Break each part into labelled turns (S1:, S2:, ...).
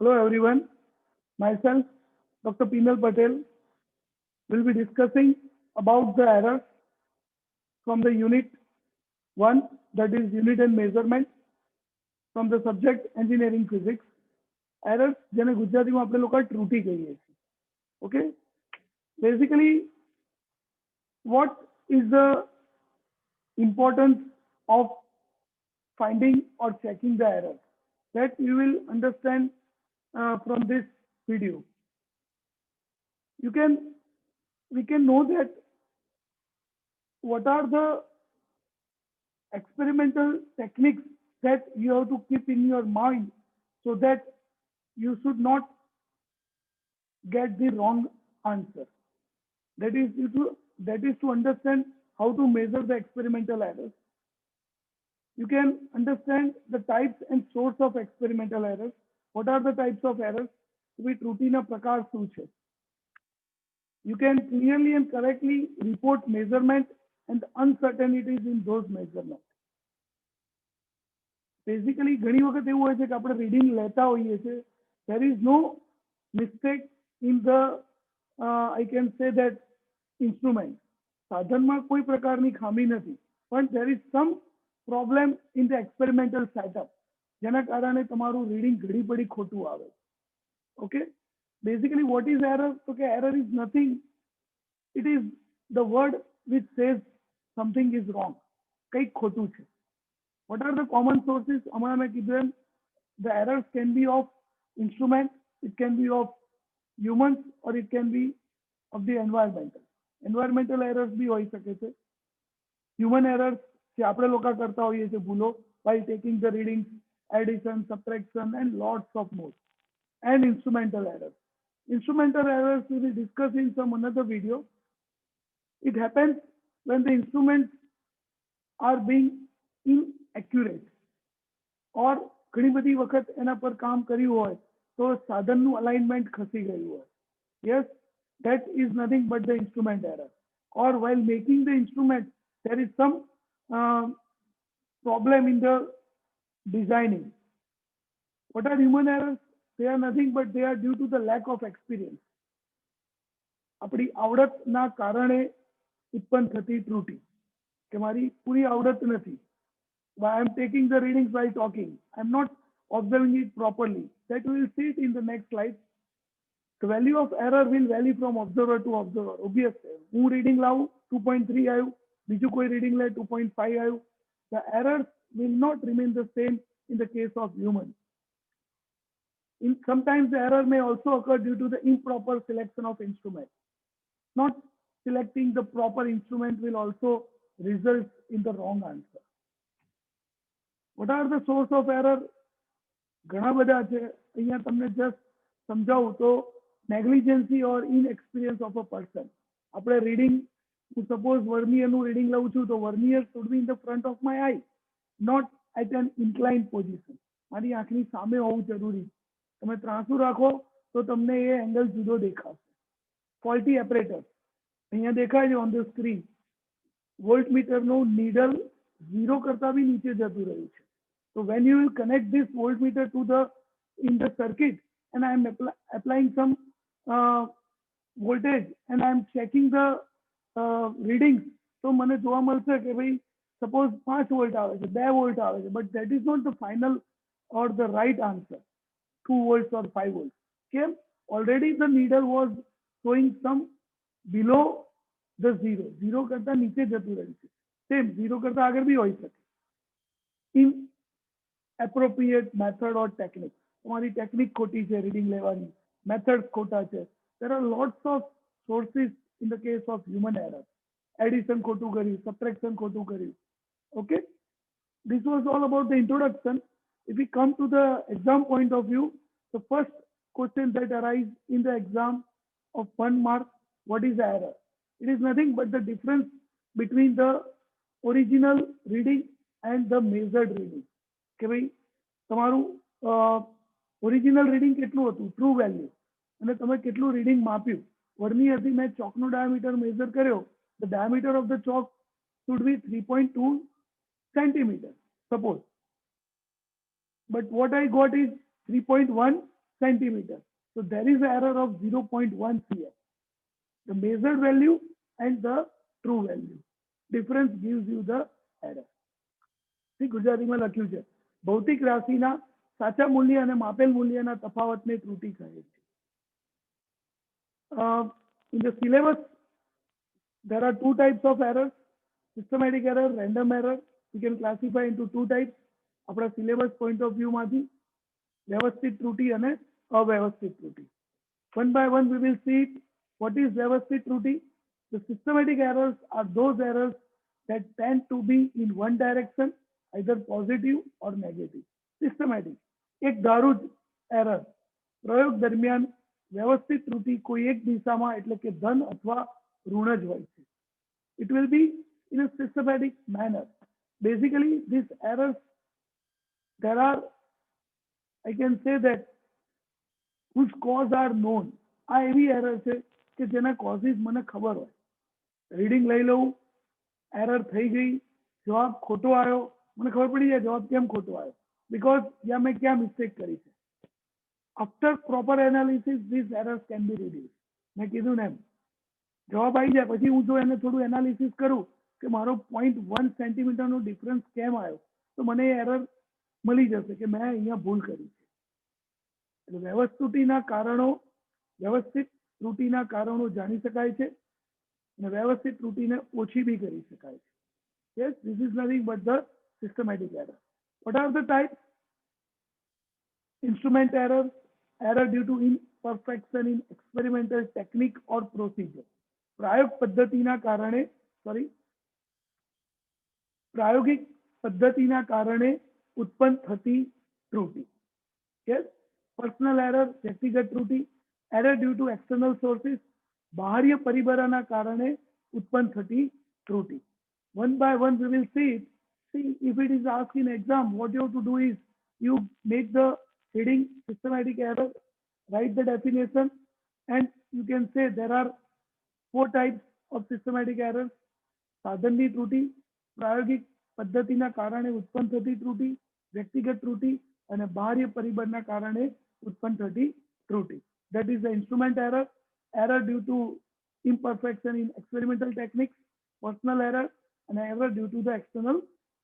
S1: Hello everyone, myself Dr. Pinal Patel will be discussing about the errors from the unit 1, that is unit and measurement, from the subject engineering physics. Errors જેને ગુજરાતીમાં આપણે લોકો ત્રુટી કહીએ છીએ. Okay, basically what is the importance of finding or checking the errors, that you will understand from this video. You can we can know that what are the experimental techniques that you have to keep in your mind so that you should not get the wrong answer. That is to understand how to measure the experimental errors. You can understand the types and source of experimental errors. What are the types of errors? With routine प्रकार શું છે? You can clearly and correctly report measurement and uncertainties in those measurements. Basically, ઘણી વખત એવું હોય છે કે આપણે રીડિંગ લેતા હોઈએ છે. There is no mistake in the I can say that instrument. સાધનમાં કોઈ પ્રકારની ખામી નથી, પણ there is some problem in the experimental setup જેના કારણે તમારું રીડિંગ ઘડી પડી ખોટું આવે. Okay, basically what is error? So error is nothing, it is the word which says something is wrong, કંઈક ખોટું છે. What are the common sources? હમણાં મેં કીધું એમ, the errors can be of instrument, it can be of humans, or it can be of the environmental errors भी હોઈ શકે છે. Human errors જે આપણે લોકો કરતા હોઈએ છે ભૂલો while taking the readings, addition, subtraction and lots of more. And instrumental errors we will discuss in some another video. It happens when the instruments are being inaccurate or ઘણી બધી વખત એના પર કામ કર્યું હોય તો સાધનનું અલાઇનમેન્ટ ખસી ગયું હોય. Yes, that is nothing but the instrument error. Or while making the instrument, there is some problem in the designing. What are human errors? They are nothing but they are due to the lack of experience. આપણી આવડતના કારણે ઉત્પન્ન થતી ત્રુટી કે મારી પૂરી આવડત નથી. I am taking the readings while talking. I am not observing it properly. That we will see it in the next slide. The value of error will vary from observer to observer. Obvious. હું reading લાવું 2.3 આવ્યું, બીજું કોઈ reading લે 2.5 આવ્યું. The errors will not remain the same in the case of humans. Sometimes the error may also occur due to the improper selection of instrument. Not selecting the proper instrument will also result in the wrong answer. What are the source of error? ઘણા બધા છે. અહીંયા તમને just સમજાવું તો negligency or inexperience of a person. આપણે reading, suppose વર્નિયરનું reading લઉં છું તો vernier should be in the front of my eye, not at an inclined position. મારી આંખની સામે હોવું જરૂરી. તમે ત્રાંસુ રાખો તો તમને એ એંગલ જુદો દેખાશે. Faulty apparatus. અહીંયા દેખાય છે on the screen. વોલ્ટમીટરનું નીડલ 0 કરતા બી નીચે જતું રહ્યું છે. So when you will connect this voltmeter to the in the circuit and I am applying some voltage and I am checking the readings, so મને જોવા મળશે કે ભાઈ suppose 5 વોલ્ટ આવે છે, 2 વોલ્ટ આવે છે, but that is not the final or the right answer, 2 volts or 5 volts. Okay, already the needle was showing some below the 0 કરતા નીચે જતું રહ્યું છે. Same 0 કરતા આગળ બી હોઈ શકે. Inappropriate method or technique. તમારી ટેકનિક ખોટી છે રીડિંગ લેવાની, મેથડ્સ ખોટા છે. There are lots of sources in the case of human error. Addition ખોટું કર્યું, subtraction ખોટું કર્યું. Okay, this was all about the introduction. If we come to the exam point of view, the first question that arises in the exam of 1 mark, what is the error? It is nothing but the difference between the original reading and the measured reading. કે ભાઈ તમારું original reading કેટલું હતું, true value, અને તમે કેટલું reading માપ્યું. વર્નિયરથી મેં ચોકનો diameter measure કર્યો. The diameter of the chalk should be 3.2 centimeters, suppose. But what I got is 3.1 centimeter. So there is an error of 0.1 cm. The measured value and the true value. Difference gives you the error. ગુજરાતીમાં લખ્યું છે ભૌતિક રાશિના સાચા મૂલ્ય અને માપેલ મૂલ્યના તફાવતને ત્રુટિ કહે છે. In the syllabus, there are two types of errors: systematic error, random error. We can classify into two types. આપણા syllabus point of view માંથી વ્યવસ્થિત ત્રુટિ અને અવ્યવસ્થિત ત્રુટિ. One by one, we will see what is વ્યવસ્થિત ત્રુટિ. The systematic errors are those errors that tend to be in one direction, either positive or negative. Systematic. એક ધારું જ error. પ્રયોગ દરમિયાન વ્યવસ્થિત ત્રુટિ કોઈ એક દિશામાં એટલે કે ધન અથવા ઋણ જ હોય છે. It will be in a systematic manner. Basically, these errors, there are, I can say that, whose cause are known. આ એવી error છે કે જેના causes મને ખબર હોય. રીડિંગ લઈ લઉં, error થઈ ગઈ, જવાબ ખોટો આવ્યો, મને ખબર પડી જાય જવાબ કેમ ખોટો આવ્યો, because યા મેં ક્યાં મિસ્ટેક કરી છે. After proper analysis, these errors can be reduced. મેં કીધું ને એમ જવાબ આવી જાય પછી હું જો એને થોડું એનાલિસિસ કરું કે મારો 0.1 સેન્ટીમીટરનો ડિફરન્સ કેમ આવ્યો, તો મને એ એરર મળી જશે કે મેં અહીંયા ભૂલ કરી છે. એટલે વ્યવસ્થિત ત્રુટિના કારણો જાણી શકાય છે અને વ્યવસ્થિત ત્રુટિને ઓછી બી કરી શકાય છે. Yes, this is nothing but the systematic error. What are the types? Instrument error, error due to imperfection in experimental technique or procedure. प्रायोगिक पद्धतिना कारणे उत्पन्न थती त्रुटि. Yes, personal error, व्यक्तिगत त्रुटि. Error due to external sources, बाह्य परिबळना कारणे उत्पन्न थती त्रुटि. One by one we will see it. See, if it is asked in exam, what you have to do is you make the heading systematic error, write the definition, and you can say there are four types of systematic errors: સાધનની ત્રુટિ, પ્રાયોગિક પદ્ધતિના કારણે ઉત્પન્ન થતી ત્રુટિ, વ્યક્તિગત ત્રુટિ અને બાહ્ય પરિબળના કારણે ઉત્પન્ન થતી ત્રુટિ. That is the instrument error, error due to imperfection in experimental techniques, personal error, and error due to the external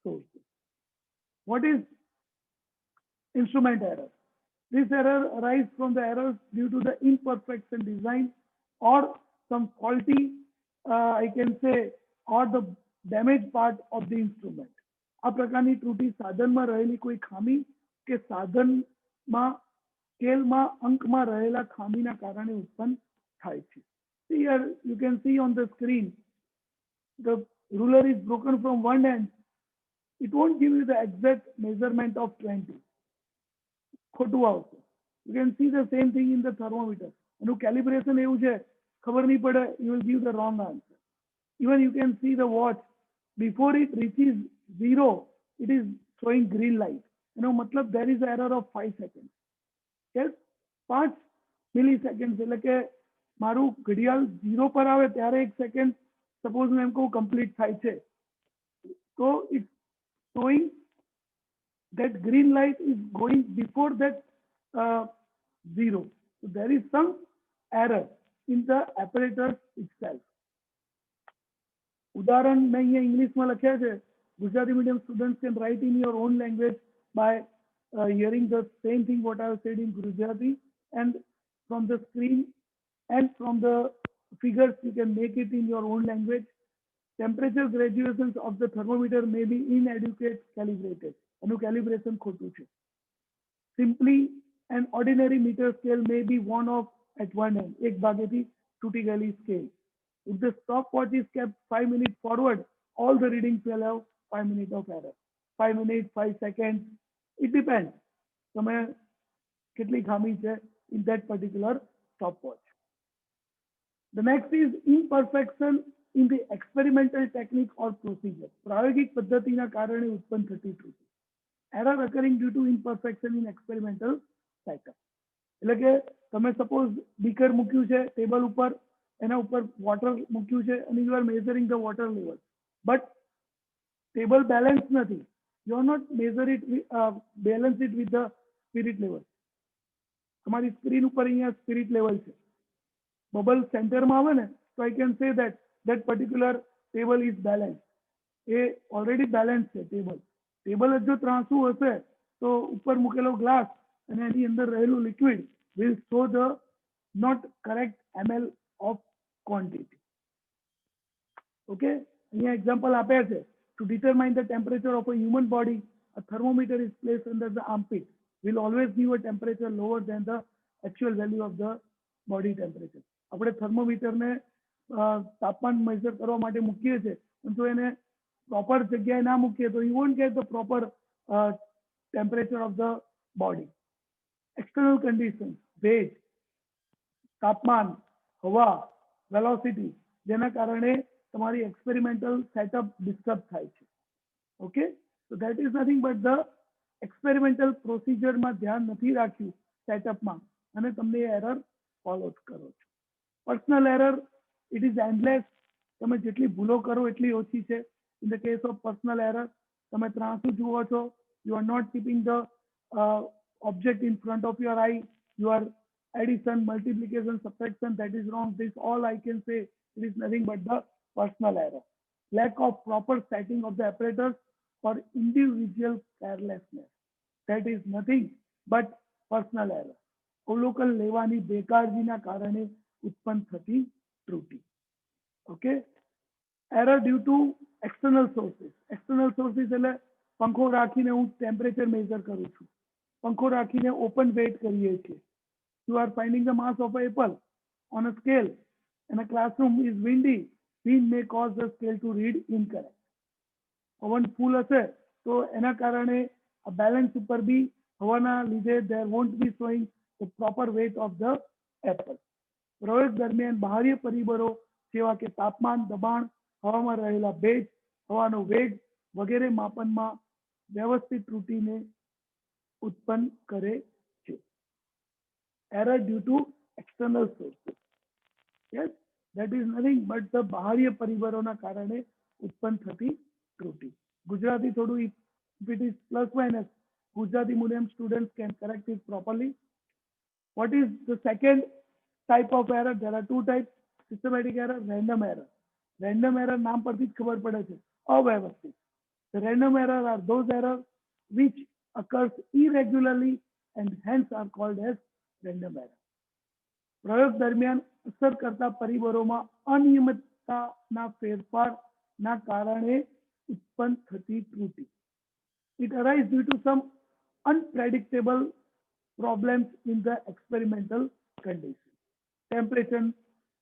S1: sources. What is instrument error? This error arises from the errors due to the imperfection design or some faulty, I can say, or the damaged part of the instrument. આ પ્રકારની ત્રુટિ સાધનમાં રહેલી કોઈ ખામી કે સાધનમાં સ્કેલમાં અંકમાં રહેલા ખામીના કારણે ઉત્પન્ન થાય છે. Here you can see on the screen, the ruler is broken from one end. It won't give you the exact measurement of 20. ખોટું આવશે. You can see the same thing in the thermometer. એનું calibration એવું છે, ખબર નહીં પડે, you will give the wrong answer. Even you can see the watch, before it reaches 0, it is showing green light. मतलब there is an error of 5 seconds. Yes, 5 milliseconds. એટલે કે મારું ઘડિયાળ 0 પર આવે ત્યારે 1 સેકન્ડ સપોઝ હું એમ કહું કમ્પ્લીટ થાય છે, તો it's showing that green light is going before that 0. So there is some error in the apparatus itself. ઉદાહરણ મેં અહીંયા ઇંગ્લિશમાં લખ્યા છે. Gujarati medium students can write in your own language by hearing the same thing what I have said in Gujarati, and from the screen and from the figures you can make it in your own language. Temperature graduations of the thermometer may be inadequate calibrated. એનું calibration ખોટું છે. Simply an ordinary meter scale may be worn off at one end. એક ભાગેથી તૂટી ગયેલી scale. If the stopwatch is kept 5 minutes forward, all the readings will have 5 minutes of error. 5 minutes, 5 seconds. It depends. તમે કેટલી ખામી છે in that particular stopwatch. The next is imperfection in the experimental technique or procedure. प्रायोगिक પદ્ધતિના કારણે ઉત્પન્ન થતી ત્રુટિ. Error occurring due to imperfection in experimental setup. એટલે કે તમે સપોઝ બીકર મૂક્યું છે ટેબલ ઉપર, એના ઉપર વોટર મૂક્યું છે અને you are measuring the water level, but table balance નથી. You are not balance it with the spirit level. તમારી સ્ક્રીન ઉપર અહીંયા સ્પિરિટ લેવલ છે, બબલ સેન્ટરમાં આવે ને તો I can say that that particular table is balanced. A already balance છે ટેબલ. ટેબલ જ જો ત્રાંસુ હશે તો ઉપર મૂકેલો ગ્લાસ અને એની અંદર રહેલું liquid will show the not correct ml of quantity. Okay, અહીંયા એક્ઝામ્પલ આપ્યા છે. To determine the temperature of a human body, a thermometer is placed under the armpit. Will always give a temperature lower than the actual value of the body temperature. આપણે થર્મોમીટરને તાપમાન major કરવા માટે મૂકીએ છીએ, પણ જો એને પ્રોપર જગ્યાએ ના મૂકીએ તો you won't get the proper temperature of the body. External conditions, ભેજ, તાપમાન, હવા, વેલોસિટી, જેના કારણે તમારી એક્સપેરિમેન્ટલ સેટઅપ ડિસ્ટર્બ થાય છે. Okay, so that is nothing but the experimental procedure માં ધ્યાન નથી રાખ્યું સેટઅપમાં અને તમને એરર ફોલો કરો છો. Personal error, it is endless. તમે જેટલી ભૂલો કરો એટલી ઓછી છે. In the case of personal error, તમે ત્રાંસુ જુઓ છો, you are not keeping the object in front of your eye, your addition, multiplication, subtraction, that is wrong. This all I can say, it is nothing but the personal error. Lack of proper setting of the apparatus or individual carelessness, that is nothing but personal error. અવલોકન લેવાની બેકાળજીના કારણે ઉત્પન્ન થતી ત્રુટિ. Okay, error due to external sources. External sources એટલે પંખો રાખીને હું ટેમ્પરેચર મેઝર કરું છું, પંખો રાખીને ઓપન વેટ કરીએ છીએ. You are finding the mass of an apple on a scale and a classroom is windy. Wind may cause the scale to read incorrect. પવન ફૂલ હશે તો એના કારણે આ બેલેન્સ ઉપર બી હવાના લીધે there won't be showing the proper weight of the apple. પ્રયોગ દરમિયાન બાહ્ય પરિબળો જેવા કે તાપમાન, દબાણ, હવામાં રહેલા ભેજ, હવાનો વેગ વગેરે માપનમાં વ્યવસ્થિત ત્રુટિને ઉત્પન્ન કરે છે. Error due to external sources. Yes, that is nothing but the બાહ્ય પરિબળોના કારણે ઉત્પન્ન થતી ત્રુટિ. ગુજરાતી થોડું if it is plus minus, Gujarati medium students can correct it properly. What is the second type of error? There are two types: systematic error, random error. Random error નામ પરથી જ ખબર પડે છે, અવ્યવસ્થિત. The random error are those errors which occurs irregularly and hence are called as random error. પ્રયોગ દરમિયાન અસર કરતા પરિબળોમાં અનિયમિતતાના ફેરફારના કારણે ઉત્પન્ન થતી ત્રુટિ. It arises due to some unpredictable problems in the experimental condition. Temperature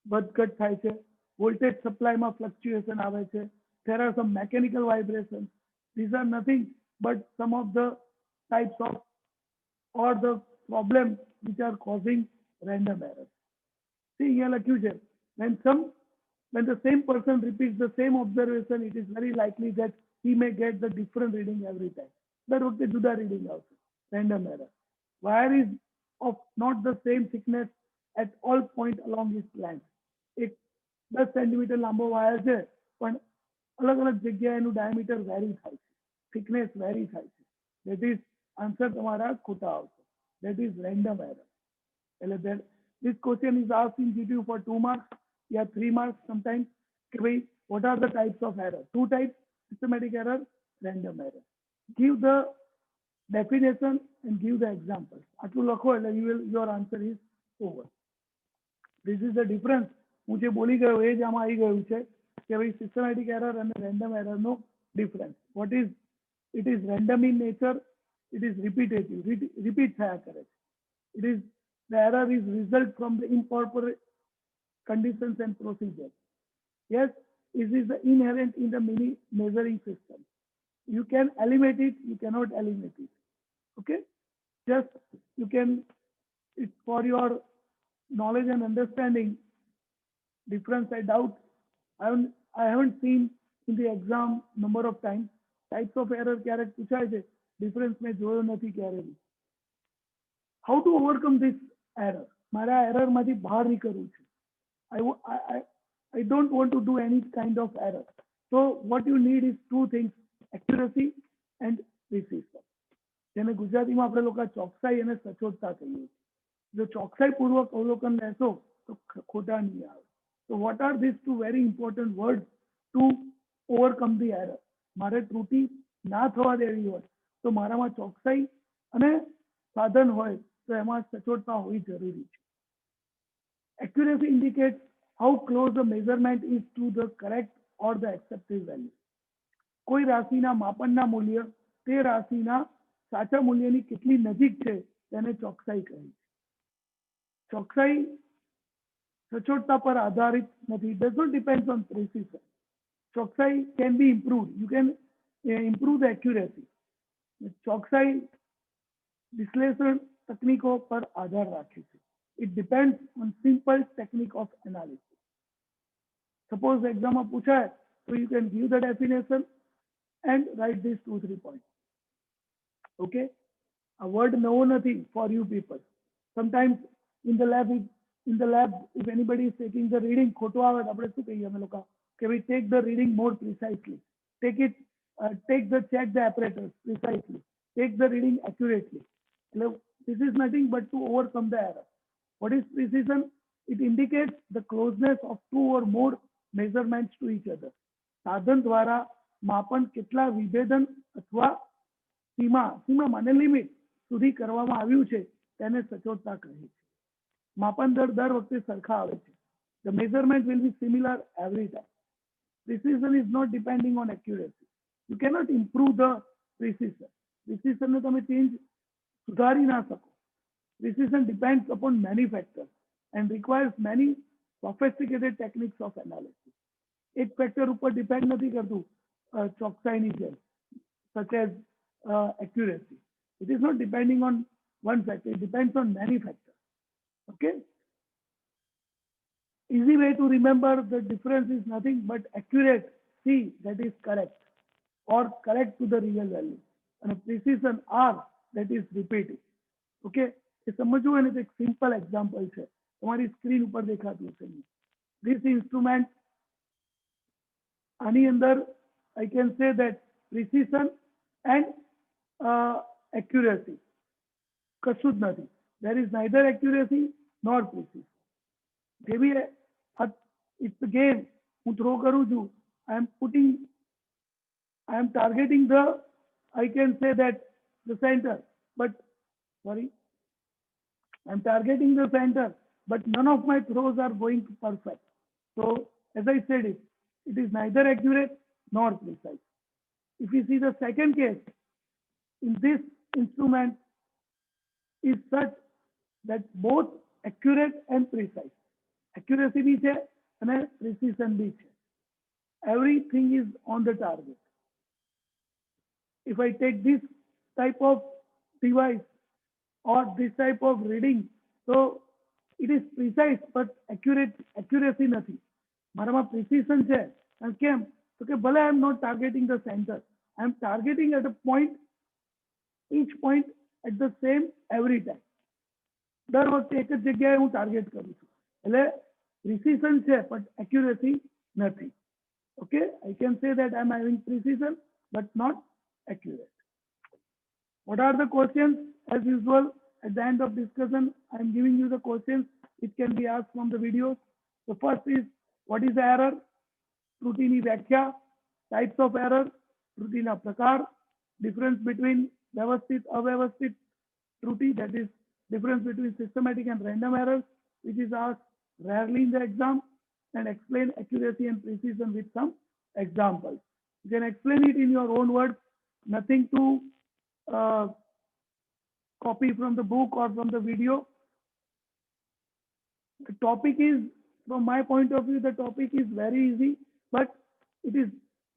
S1: વધઘટ થાય છે, voltage supply માં fluctuation આવે છે, there are some mechanical vibrations. These are nothing but some of the types of or the problems which are causing random errors. See here લખ્યું છે, when the same person repeats the same observation, it is very likely that he may get the different reading every time. દર વખતે જુદા reading આવશે. Random error. Wire is of not the same thickness at all point along its length. એક 10 centimetre લાંબો wire છે પણ અલગ અલગ જગ્યાએ એનું ડાયામીટર વેરી થાય છે, થિકનેસ વેરી થાય છે. That is આન્સર તમારા ખોટા આવશે. That is random error. This question is asked in GTU for 2 marks या 3 marks sometimes. कि भाई what are the types of error? 2 types: systematic error, random error. Give the definition and give the examples. આટલું લખો એટલે your answer is over. This is the difference. હું જે બોલી ગયો એ જ આમાં આવી ગયું છે કે ભાઈ systematic error અને random error no difference. What is it? Is random in nature. It is repetitive. Repeat થયા કરે છે. It is the error is result from the improper conditions and procedures. Yes, it is inherent in the mini measuring system. You can eliminate it, you cannot eliminate it. Okay, just you can, it's for your knowledge and understanding. Difference I doubt. I haven't seen in the exam number of times. Types of error ક્યારેક પૂછાય છે, difference મેં જોયો નથી ક્યારે બી. How to overcome this error? મારા error માંથી બહાર નીકળવું છે. I don't want to do any kind of error. So what you need is 2 things: accuracy and precision. જેને ગુજરાતીમાં આપણે લોકો ચોકસાઈ અને સચોટતા કહીએ છીએ. જો ચોકસાઈપૂર્વક અવલોકન લેશો તો ખોટા નહીં આવે. So what are these two very important words to overcome the error? મારે ત્રુટિ ના થવા દેવી હોય તો મારામાં ચોકસાઈ અને સાધન હોય તો એમાં સચોટતા હોવી જરૂરી છે. Accuracy indicates how close the measurement is to the correct or the accepted value. કોઈ રાશિના માપનના મૂલ્ય તે રાશિના સાચા મૂલ્યની કેટલી નજીક છે તેને ચોકસાઈ કહે છે. ચોકસાઈ સચોટતા પર આધારિત નથી. It does not depend on precision. ચોકસાઈ can be improved. You can improve the accuracy. ચોકસાઈ વિશ્લેષણ તકનીકો પર આધાર રાખે છે. It depends on simple technique of analysis. Suppose exam માં પૂછાય so you can give the definition and write these 2-3 points. Okay, a word નવો નથી for you people. Sometimes in the lab if anybody is taking the reading ખોટું આવે તો આપણે શું કહીએ અમે લોકો કે we take the reading more precisely, take the check the apparatus precisely, take the reading accurately. This is nothing but to overcome the error. What is precision? It indicates the closeness of two or more measurements to each other. સાધન દ્વારા માપન કેટલા વિભેદન અથવા સીમા માને limit સુધી કરવામાં આવ્યું છે તેને સચોટતા કહે છે. માપન દર વખતે સરખા આવે છે. The measurement will be similar every time. Precision is not depending on accuracy. You cannot improve the precision. Precision ને તમે ચેન્જ સુધારી ના શકો. Precision depends upon many factors and requires many sophisticated techniques of analysis. एक factor ऊपर depend નથી કરતું ચોકસાઈની જેમ, such as accuracy. It is not depending on one factor. It depends on many factors. Okay. Easy way to remember the difference is nothing but accurate, C, that is correct or correct to the real value, and precision, R, that is repeating. Okay. એ સમજવું હોય ને તો એક simple example છે, તમારી screen ઉપર દેખાતું હશે. This instrument, આની અંદર I can say that precision and accuracy કશું જ નથી. There is neither accuracy nor precision. જે બી it's the game, હું થ્રો કરું છું, I am targeting the, I can say that the center, but sorry, I'm targeting the center, but none of my throws are going perfect. So, as I said, it is neither accurate nor precise. If you see the second case, in this instrument is such that both accurate and precise. Accuracy bhi છે અને precision bhi છે. Everything is on the target. If I take this type of device or this type of reading, so it is precise but accuracy નથી. મારામાં precision છે. And કેમ? તો કે ભલે I am not targeting the center, I am targeting at a point, each point at the same every time. દર વખતે એક જ જગ્યાએ હું ટાર્ગેટ કરું છું. એટલે precision છે but accuracy નથી. Okay, I can say that I am having precision but not accurate. What are the questions? As usual, at the end of discussion, I am giving you the questions. It can be asked from the videos. The first is, what is the error? ત્રુટિની વ્યાખ્યા, types of error, ત્રુટિના પ્રકાર, difference between વ્યવસ્થિત અવ્યવસ્થિત ત્રુટિ, that is difference between systematic and random errors, which is asked rarely in the exam, and explain accuracy and precision with some examples. You can explain it in your own words, nothing to copy from the book or from the video. The topic is, from my point of view, the topic is very easy, but it is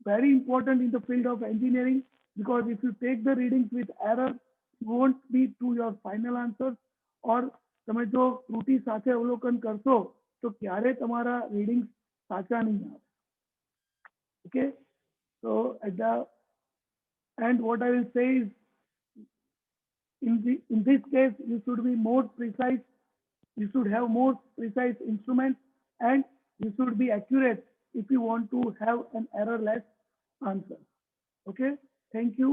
S1: very important in the field of engineering, because if you take the readings with error, you won't be to your final answers, or તમે જો ત્રુટિ સાથે અવલોકન કરશો તો ક્યારે તમારા reading સાચા નહીં આવે. Okay, so at the end what I will say is, in this case you should be more precise, you should have more precise instruments, and you should be accurate if you want to have an error-less answer. Okay, thank you.